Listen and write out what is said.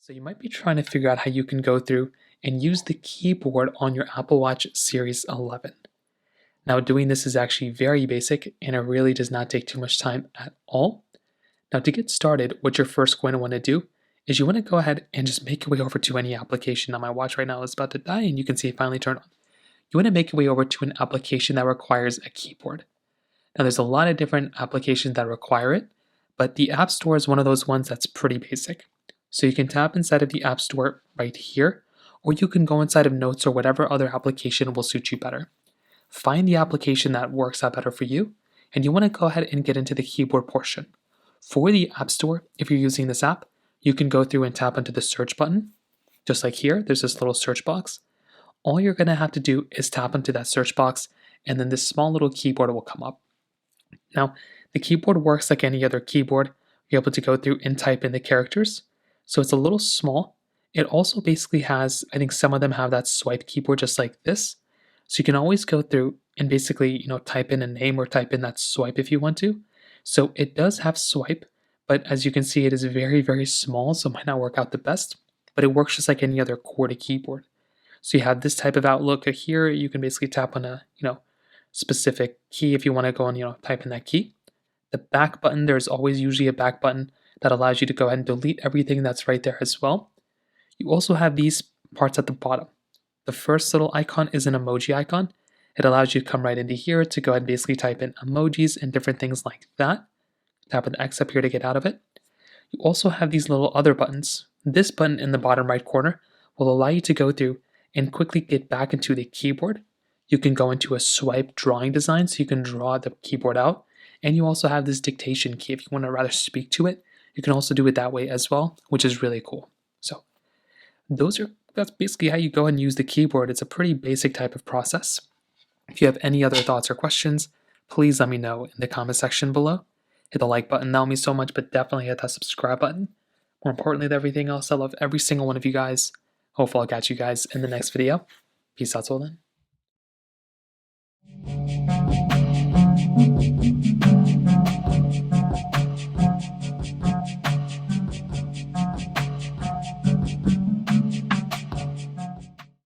So you might be trying to figure out how you can go through and use the keyboard on your Apple Watch Series 11. Now doing this is actually very basic and it really does not take too much time at all. Now to get started, what you're first going to want to do is you want to go ahead and just make your way over to any application. Now my watch right now is about to die and you can see it finally turned on. You want to make your way over to an application that requires a keyboard. Now there's a lot of different applications that require it, but the App Store is one of those ones that's pretty basic. So you can tap inside of the App Store right here, or you can go inside of Notes or whatever other application will suit you better. Find the application that works out better for you, and you want to go ahead and get into the keyboard portion. For the App Store, if you're using this app, you can go through and tap into the search button. Just like here, there's this little search box. All you're going to have to do is tap into that search box, and then this small little keyboard will come up. Now, the keyboard works like any other keyboard. You're able to go through and type in the characters. So it's a little small. It also basically has, I think some of them have that swipe keyboard just like this. So you can always go through and basically, type in a name or type in that swipe if you want to. So it does have swipe, but as you can see, it is very, very small, so it might not work out the best, but it works just like any other QWERTY keyboard. So you have this type of outlook here. You can basically tap on a, specific key if you want to go and, type in that key. The back button, there's always usually a back button that allows you to go ahead and delete everything that's right there as well. You also have these parts at the bottom. The first little icon is an emoji icon. It allows you to come right into here to go ahead and basically type in emojis and different things like that. Tap on the X up here to get out of it. You also have these little other buttons. This button in the bottom right corner will allow you to go through and quickly get back into the keyboard. You can go into a swipe drawing design so you can draw the keyboard out. And you also have this dictation key if you want to rather speak to it. You can also do it that way as well, which is really cool. So that's basically how you go and use the keyboard. It's a pretty basic type of process. If you have any other thoughts or questions, please let me know in the comment section below. Hit the like button, that would mean so much, but definitely hit that subscribe button. More importantly than everything else, I love every single one of you guys. Hopefully I'll catch you guys in the next video. Peace out till then.